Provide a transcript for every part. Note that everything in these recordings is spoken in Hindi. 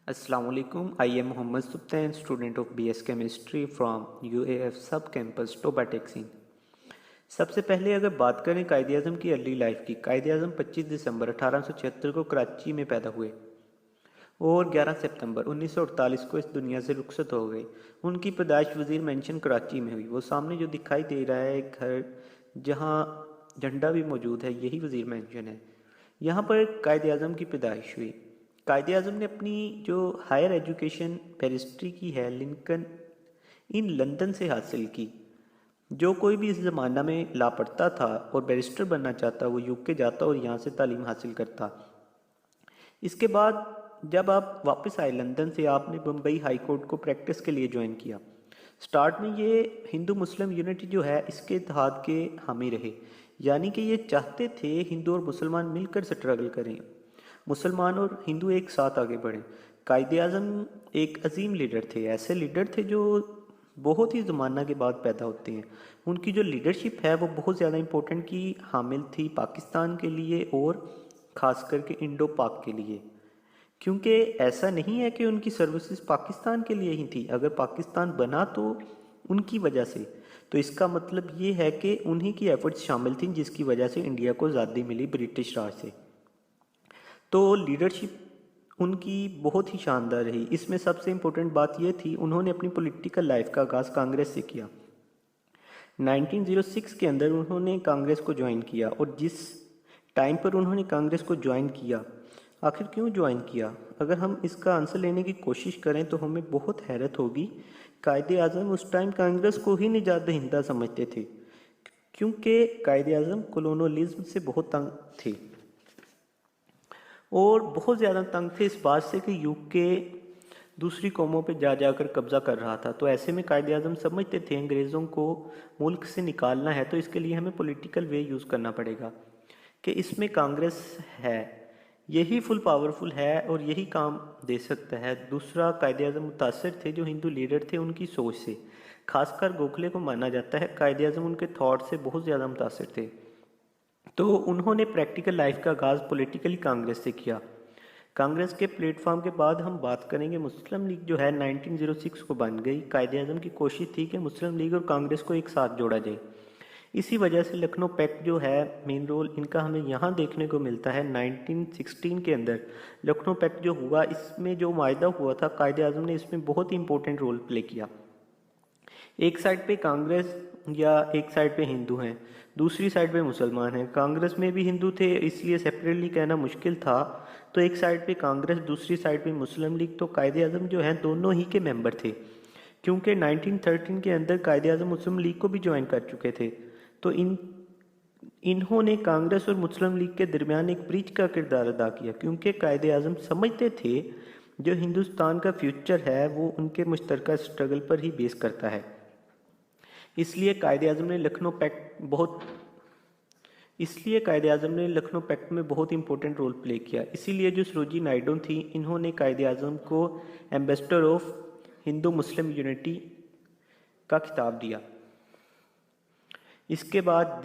Assalamu alaikum. I am Mohammad Subtain, student of BS Chemistry from UAF सब कैंपस टोबा टेक्सिन। सबसे पहले अगर बात करें कायदे आज़म की अर्ली लाइफ की, कायदे आज़म 25 दिसंबर 1876 को कराची में पैदा हुए और 11 सितंबर 1948 को इस दुनिया से रुखसत हो गए। उनकी पैदाइश वजीर मेंशन कराची में हुई। वो सामने जो दिखाई दे रहा है एक घर जहाँ झंडा भी मौजूद है, यही वजीर मेंशन है। यहाँ पर कायदे आज़म की पैदाइश हुई। कायदे आज़म ने अपनी जो हायर एजुकेशन बैरिस्ट्री की है लिंकन इन लंदन से हासिल की। जो कोई भी इस ज़माना में लापड़ता था और बैरिस्टर बनना चाहता वो यूके जाता और यहाँ से तालीम हासिल करता। इसके बाद जब आप वापस आए लंदन से, आपने बम्बई हाई कोर्ट को प्रैक्टिस के लिए ज्वाइन किया। स्टार्ट में ये हिंदू मुस्लिम यूनिटी जो है इसके इत्तेहाद के हामी रहे, यानी कि ये चाहते थे हिंदू और मुसलमान मिलकर स्ट्रगल करें, मुसलमान और हिंदू एक साथ आगे बढ़ें। कायदे आज़म एक अजीम लीडर थे, ऐसे लीडर थे जो बहुत ही ज़माना के बाद पैदा होते हैं। उनकी जो लीडरशिप है वो बहुत ज़्यादा इम्पोर्टेंट की हामिल थी पाकिस्तान के लिए और ख़ास करके इंडो पाक के लिए, क्योंकि ऐसा नहीं है कि उनकी सर्विसेज पाकिस्तान के लिए ही थी। अगर पाकिस्तान बना तो उनकी वजह से, तो इसका मतलब ये है कि उन्हीं की एफर्ट्स शामिल थी जिसकी वजह से इंडिया को आज़ादी मिली ब्रिटिश राज से। तो लीडरशिप उनकी बहुत ही शानदार रही। इसमें सबसे इम्पोर्टेंट बात यह थी, उन्होंने अपनी पॉलिटिकल लाइफ का आगाज़ कांग्रेस से किया। 1906 के अंदर उन्होंने कांग्रेस को ज्वाइन किया, और जिस टाइम पर उन्होंने कांग्रेस को ज्वाइन किया, आखिर क्यों ज्वाइन किया, अगर हम इसका आंसर लेने की कोशिश करें तो हमें बहुत हैरत होगी। कायदे आज़म उस टाइम कांग्रेस को ही निजात दहिंदा समझते थे, क्योंकि कायदे आज़म कॉलोनियलिज्म से बहुत तंग थे और बहुत ज़्यादा तंग थे इस बात से कि यूके दूसरी कौमों पे जा जाकर कब्ज़ा कर रहा था। तो ऐसे में कायदे आज़म समझते थे अंग्रेज़ों को मुल्क से निकालना है तो इसके लिए हमें पॉलिटिकल वे यूज़ करना पड़ेगा कि इसमें कांग्रेस है, यही फुल पावरफुल है और यही काम दे सकता है। दूसरा, कायदे आज़म मुतासर थे जो हिंदू लीडर थे उनकी सोच से, खासकर गोखले को माना जाता है कायदे आज़म उनके थॉट से बहुत ज़्यादा मुतासर थे। तो उन्होंने प्रैक्टिकल लाइफ का आगाज़ पॉलिटिकली कांग्रेस से किया। कांग्रेस के प्लेटफॉर्म के बाद हम बात करेंगे मुस्लिम लीग जो है 1906 को बन गई। कायदे आज़म की कोशिश थी कि मुस्लिम लीग और कांग्रेस को एक साथ जोड़ा जाए। इसी वजह से लखनऊ पैक्ट जो है मेन रोल इनका हमें यहाँ देखने को मिलता है। 1916 के अंदर लखनऊ पैक्ट जो हुआ, इसमें जो वायदा हुआ था कायदे आज़म ने इसमें बहुत ही इंपॉर्टेंट रोल प्ले किया। एक साइड पे कांग्रेस या एक साइड पे हिंदू हैं, दूसरी साइड पे मुसलमान हैं। कांग्रेस में भी हिंदू थे इसलिए सेपरेटली कहना मुश्किल था। तो एक साइड पे कांग्रेस, दूसरी साइड पे मुस्लिम लीग। तो कायदे आज़म जो है दोनों ही के मेंबर थे, क्योंकि 1913 के अंदर कायदे आज़म मुस्लिम लीग को भी ज्वाइन कर चुके थे। तो इन्होंने कांग्रेस और मुस्लिम लीग के दरमियान एक ब्रिज का किरदार अदा किया, क्योंकि कायदे आज़म समझते थे जो हिंदुस्तान का फ्यूचर है वो उनके मुश्तरका स्ट्रगल पर ही बेस करता है। इसलिए कायदे आज़म ने लखनऊ पैक्ट में बहुत इंपॉर्टेंट रोल प्ले किया। इसीलिए जो सरोजिनी नायडू थी, इन्होंने कायदे आज़म को ambassador of Hindu Muslim unity का खिताब दिया। इसके बाद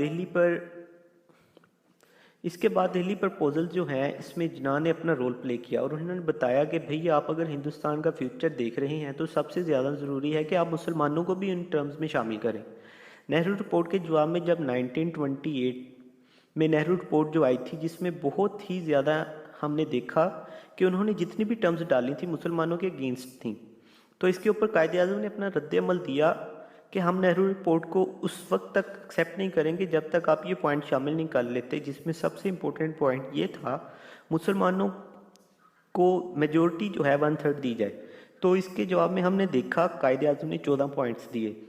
दिल्ली प्रपोजल जो है इसमें जिन्ना ने अपना रोल प्ले किया और उन्होंने बताया कि भाई आप अगर हिंदुस्तान का फ्यूचर देख रहे हैं तो सबसे ज़्यादा ज़रूरी है कि आप मुसलमानों को भी इन टर्म्स में शामिल करें। नेहरू रिपोर्ट के जवाब में जब 1928 में नेहरू रिपोर्ट जो आई थी, जिसमें बहुत ही ज़्यादा हमने देखा कि उन्होंने जितनी भी टर्म्स डाली थी मुसलमानों के अगेंस्ट थी। तो इसके ऊपर कायदे आज़म ने अपना रद्द अमल दिया कि हम नेहरू रिपोर्ट को उस वक्त तक एक्सेप्ट नहीं करेंगे जब तक आप ये पॉइंट शामिल नहीं कर लेते, जिसमें सबसे इम्पोर्टेंट पॉइंट ये था मुसलमानों को मेजोरिटी जो है 1/3 दी जाए। तो इसके जवाब में हमने देखा कायदे आज़म ने 14 पॉइंट्स दिए।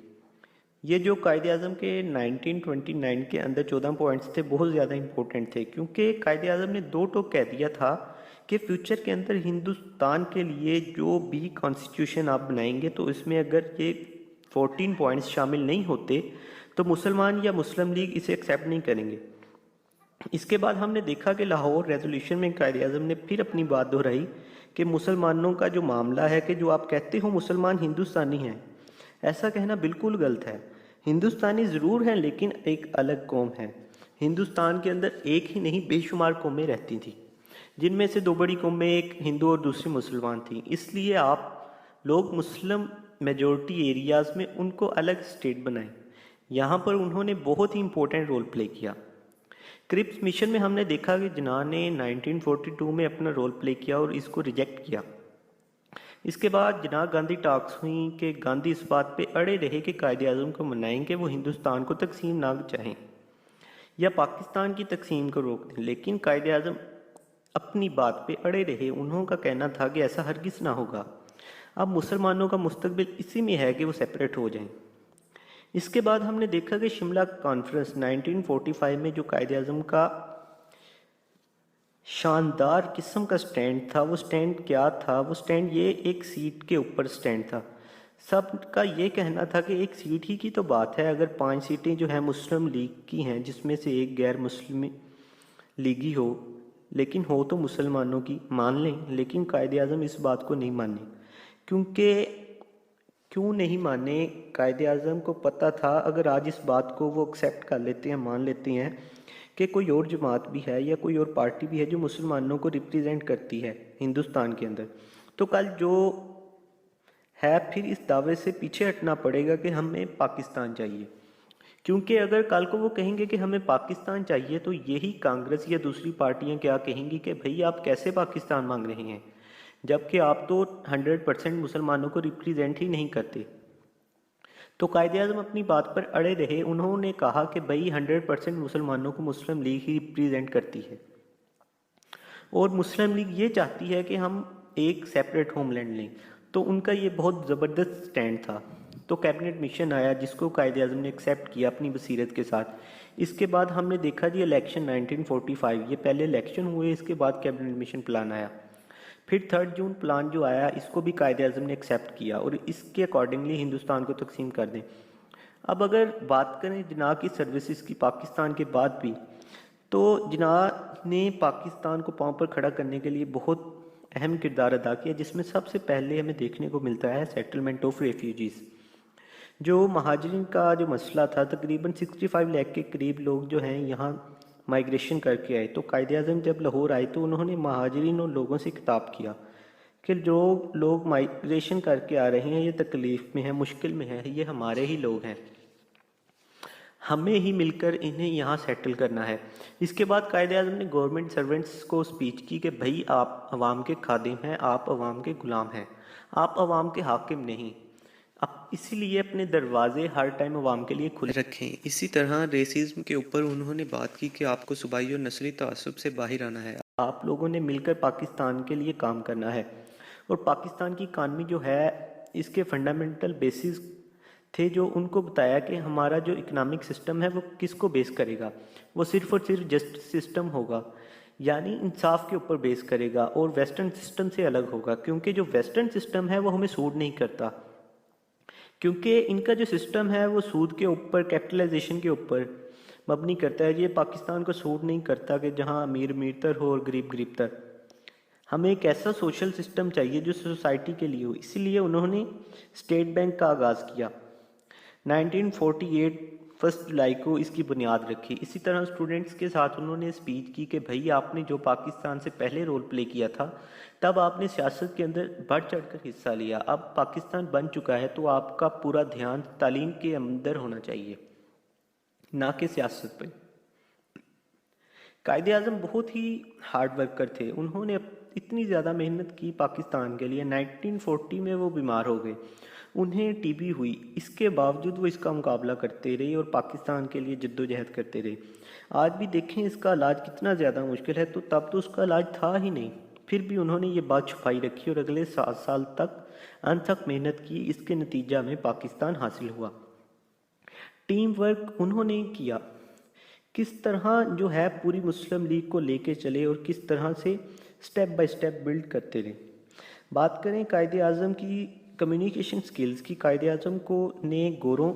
ये जो कायदे आज़म के 1929 के अंदर 14 पॉइंट्स थे बहुत ज़्यादा इंपॉर्टेंट थे, क्योंकि कायदे आज़म ने दो टोक कह दिया था कि फ्यूचर के अंदर हिंदुस्तान के लिए जो भी कॉन्स्टिट्यूशन आप बनाएंगे तो इसमें अगर ये 14 पॉइंट्स शामिल नहीं होते तो मुसलमान या मुस्लिम लीग इसे एक्सेप्ट नहीं करेंगे। इसके बाद हमने देखा कि लाहौर रेजोल्यूशन में कायदे आज़म ने फिर अपनी बात दोहराई कि मुसलमानों का जो मामला है कि जो आप कहते हो मुसलमान हिंदुस्तानी हैं, ऐसा कहना बिल्कुल गलत है। हिंदुस्तानी ज़रूर हैं लेकिन एक अलग कौम है। हिंदुस्तान के अंदर एक ही नहीं बेशुमार कौमें रहती थी। जिनमें से दो बड़ी कौमें, एक हिंदू और दूसरी मुसलमान थी। इसलिए आप लोग मुस्लिम मेजॉरिटी एरियाज़ में उनको अलग स्टेट बनाए। यहाँ पर उन्होंने बहुत ही इम्पोर्टेंट रोल प्ले किया। क्रिप्स मिशन में हमने देखा कि जिन्ना ने 1942 में अपना रोल प्ले किया और इसको रिजेक्ट किया। इसके बाद जिन्ना गांधी टॉक्स हुई कि गांधी इस बात पे अड़े रहे कि कायदे आज़म को मनाएं कि वो हिंदुस्तान को तकसीम ना चाहें या पाकिस्तान की तकसीम को रोक दें, लेकिन कायदे आज़म अपनी बात पे अड़े रहे। उन्हों का कहना था कि ऐसा हरगिज़ ना होगा, अब मुसलमानों का मुस्तकबिल इसी में है कि वो सेपरेट हो जाएं। इसके बाद हमने देखा कि शिमला कॉन्फ्रेंस 1945 में जो कायदे आज़म का शानदार किस्म का स्टैंड था, वो स्टैंड क्या था? वो स्टैंड ये एक सीट के ऊपर स्टैंड था। सबका ये कहना था कि एक सीट ही की तो बात है, अगर 5 सीटें जो है मुस्लिम लीग की हैं जिसमें से एक गैर मुस्लिम लीगी हो, लेकिन हो तो मुसलमानों की, मान लें। लेकिन कायदे आज़म इस बात को नहीं माने, क्यों नहीं माने? कायदे आज़म को पता था अगर आज इस बात को वो एक्सेप्ट कर लेते हैं, मान लेते हैं कि कोई और जमात भी है या कोई और पार्टी भी है जो मुसलमानों को रिप्रेजेंट करती है हिंदुस्तान के अंदर, तो कल जो है फिर इस दावे से पीछे हटना पड़ेगा कि हमें पाकिस्तान चाहिए। क्योंकि अगर कल को वो कहेंगे कि हमें पाकिस्तान चाहिए, तो यही कांग्रेस या दूसरी पार्टियां क्या कहेंगी कि भाई आप कैसे पाकिस्तान मांग रहे हैं, जबकि आप तो 100% मुसलमानों को रिप्रेजेंट ही नहीं करते। तो कायदे आज़म अपनी बात पर अड़े रहे। उन्होंने कहा कि भाई 100% मुसलमानों को मुस्लिम लीग ही रिप्रेजेंट करती है और मुस्लिम लीग ये चाहती है कि हम एक सेपरेट होमलैंड लें। तो उनका ये बहुत ज़बरदस्त स्टैंड था। तो कैबिनेट मिशन आया जिसको कायदे आज़म ने एक्सेप्ट किया अपनी बसीरत के साथ। इसके बाद हमने देखा जी इलेक्शन 1945, ये पहले इलेक्शन हुए, इसके बाद कैबिनेट मिशन प्लान आया। फिर 3 जून प्लान जो आया इसको भी कायदे आज़म ने एक्सेप्ट किया और इसके अकॉर्डिंगली हिंदुस्तान को तकसीम कर दें। अब अगर बात करें जिन्ना की सर्विसेज की पाकिस्तान के बाद भी, तो जिन्ना ने पाकिस्तान को पांव पर खड़ा करने के लिए बहुत अहम किरदार अदा किया, जिसमें सबसे पहले हमें देखने को मिलता है सेटलमेंट ऑफ रेफ्यूजीज़। जो महाजरीन का जो मसला था, तकरीबन 65 लाख के करीब लोग जो हैं यहाँ माइग्रेशन करके आए। तो कायदे आज़म जब लाहौर आए तो उन्होंने महाजरीन और लोगों से खिताब किया कि जो लोग माइग्रेशन करके आ रहे हैं ये तकलीफ़ में हैं, मुश्किल में हैं, ये हमारे ही लोग हैं, हमें ही मिलकर इन्हें यहाँ सेटल करना है। इसके बाद कायदे आज़म ने गवर्नमेंट सर्वेंट्स को स्पीच की कि भाई आप अवाम के खादिम हैं, आप अवाम के गुलाम हैं, आप अवाम के हाकिम नहीं। अब इसीलिए अपने दरवाजे हर टाइम अवाम के लिए खुले रखें। इसी तरह रेसिज्म के ऊपर उन्होंने बात की कि आपको सूबाई और नस्ली तआस्सुब से बाहर आना है, आप लोगों ने मिलकर पाकिस्तान के लिए काम करना है। और पाकिस्तान की इकानमी जो है इसके फंडामेंटल बेसिस थे जो उनको बताया कि हमारा जो इकनॉमिक सिस्टम है वो किसको बेस करेगा, वो सिर्फ और सिर्फ जस्टिस सिस्टम होगा, यानी इंसाफ के ऊपर बेस करेगा और वेस्टर्न सिस्टम से अलग होगा। क्योंकि जो वेस्टर्न सिस्टम है वो हमें सूट नहीं करता, क्योंकि इनका जो सिस्टम है वो सूद के ऊपर, कैपिटलाइजेशन के ऊपर मबनी करता है। ये पाकिस्तान को सूट नहीं करता कि जहाँ अमीर अमीरतर हो और गरीब गरीबतर। हमें एक ऐसा सोशल सिस्टम चाहिए जो सोसाइटी के लिए हो। इसीलिए उन्होंने स्टेट बैंक का आगाज़ किया। 1948 1 जुलाई को इसकी बुनियाद रखी। इसी तरह स्टूडेंट्स के साथ उन्होंने स्पीच की कि भाई आपने जो पाकिस्तान से पहले रोल प्ले किया था, तब आपने सियासत के अंदर बढ़ चढ़कर हिस्सा लिया। अब पाकिस्तान बन चुका है तो आपका पूरा ध्यान तालीम के अंदर होना चाहिए, ना कि सियासत पर। कायदे आज़म बहुत ही हार्ड वर्कर थे। उन्होंने इतनी ज़्यादा मेहनत की पाकिस्तान के लिए। 1940 में वो बीमार हो गए, उन्हें टीबी हुई। इसके बावजूद वो इसका मुकाबला करते रहे और पाकिस्तान के लिए जद्दोजहद करते रहे। आज भी देखें इसका इलाज कितना ज़्यादा मुश्किल है, तो तब तो उसका इलाज था ही नहीं, फिर भी उन्होंने ये बात छुपाई रखी और अगले 7 साल तक अनथक मेहनत की। इसके नतीजा में पाकिस्तान हासिल हुआ। टीम वर्क उन्होंने किया, किस तरह जो है पूरी मुस्लिम लीग को लेके चले और किस तरह से स्टेप बाय स्टेप बिल्ड करते रहे। बात करें कायदे आज़म की कम्युनिकेशन स्किल्स की, कायदे आज़म को ने गोरों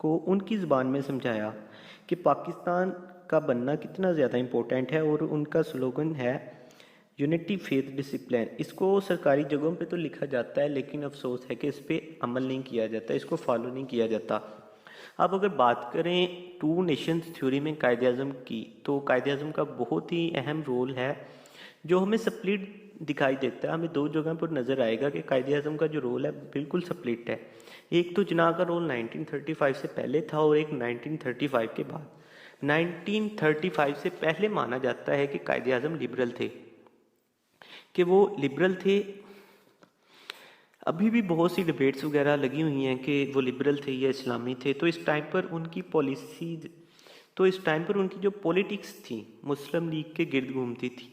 को उनकी ज़बान में समझाया कि पाकिस्तान का बनना कितना ज़्यादा इम्पोर्टेंट है। और उनका स्लोगन है यूनिटी फेथ डिसिप्लिन। इसको सरकारी जगहों पे तो लिखा जाता है, लेकिन अफसोस है कि इस पर अमल नहीं किया जाता, इसको फॉलो नहीं किया जाता। अब अगर बात करें 2 नेशंस थ्योरी में कायदे आज़म की, तो कायदे आज़म का बहुत ही अहम रोल है जो हमें स्प्लिट दिखाई देता है, हमें दो जगह पर नज़र आएगा कि कायदे आज़म का जो रोल है बिल्कुल स्प्लिट है। एक तो जिन्ना का रोल 1935 से पहले था और एक 1935 के बाद। 1935 से पहले माना जाता है कि कायदे आज़म लिबरल थे, कि वो लिबरल थे। अभी भी बहुत सी डिबेट्स वगैरह लगी हुई हैं कि वो लिबरल थे या इस्लामी थे। तो इस टाइम पर उनकी पॉलिसी, तो इस टाइम पर उनकी जो पॉलिटिक्स थी मुस्लिम लीग के गिर्द घूमती थी,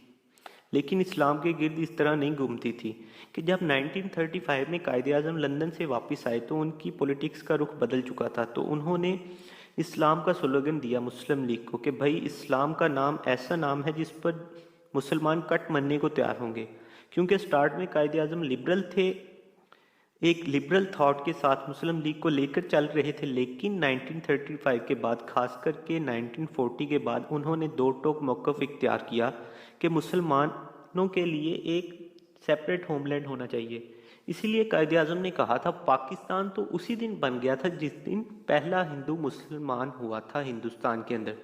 लेकिन इस्लाम के गिर्द इस तरह नहीं घूमती थी। कि जब 1935 में कायदे आज़म लंदन से वापस आए तो उनकी पॉलिटिक्स का रुख बदल चुका था। तो उन्होंने इस्लाम का स्लोगन दिया मुस्लिम लीग को कि भाई इस्लाम का नाम ऐसा नाम है जिस पर मुसलमान कट मरने को तैयार होंगे। क्योंकि स्टार्ट में कायदे आज़म लिबरल थे, एक लिबरल थॉट के साथ मुस्लिम लीग को लेकर चल रहे थे, लेकिन 1935 के बाद, खास करके 1940 के बाद, उन्होंने दो टोक मौक़िफ़ इख्तियार किया कि मुसलमानों के लिए एक सेपरेट होमलैंड होना चाहिए। इसीलिए कायदे आज़म ने कहा था पाकिस्तान तो उसी दिन बन गया था जिस दिन पहला हिंदू मुसलमान हुआ था हिंदुस्तान के अंदर।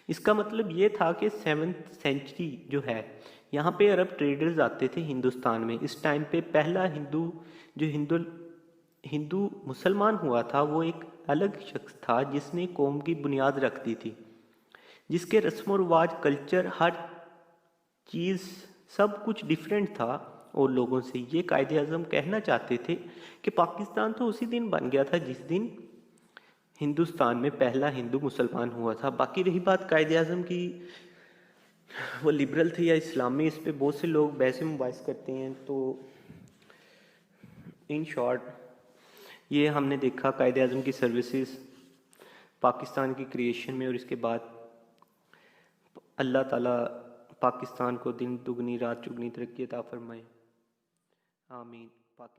इसका मतलब ये था कि 7th सेंचुरी जो है, यहाँ पे अरब ट्रेडर्स आते थे हिंदुस्तान में। इस टाइम पे पहला हिंदू मुसलमान हुआ था वो एक अलग शख्स था जिसने कौम की बुनियाद रख दी थी, जिसके रस्म व रिवाज, कल्चर, हर चीज़, सब कुछ डिफरेंट था और लोगों से। ये कायदे आज़म कहना चाहते थे कि पाकिस्तान तो उसी दिन बन गया था जिस दिन हिंदुस्तान में पहला हिंदू मुसलमान हुआ था। बाकी रही बात कायदे आज़म की, वो लिबरल थे या इस्लामी, इस पे बहुत से लोग बहस मुबाहिस करते हैं। तो इन शॉर्ट ये हमने देखा कायदे आज़म की सर्विसेज पाकिस्तान की क्रिएशन में, और इसके बाद अल्लाह ताला पाकिस्तान को दिन दुगनी रात चुगनी तरक्की अता फरमाए। आमीन।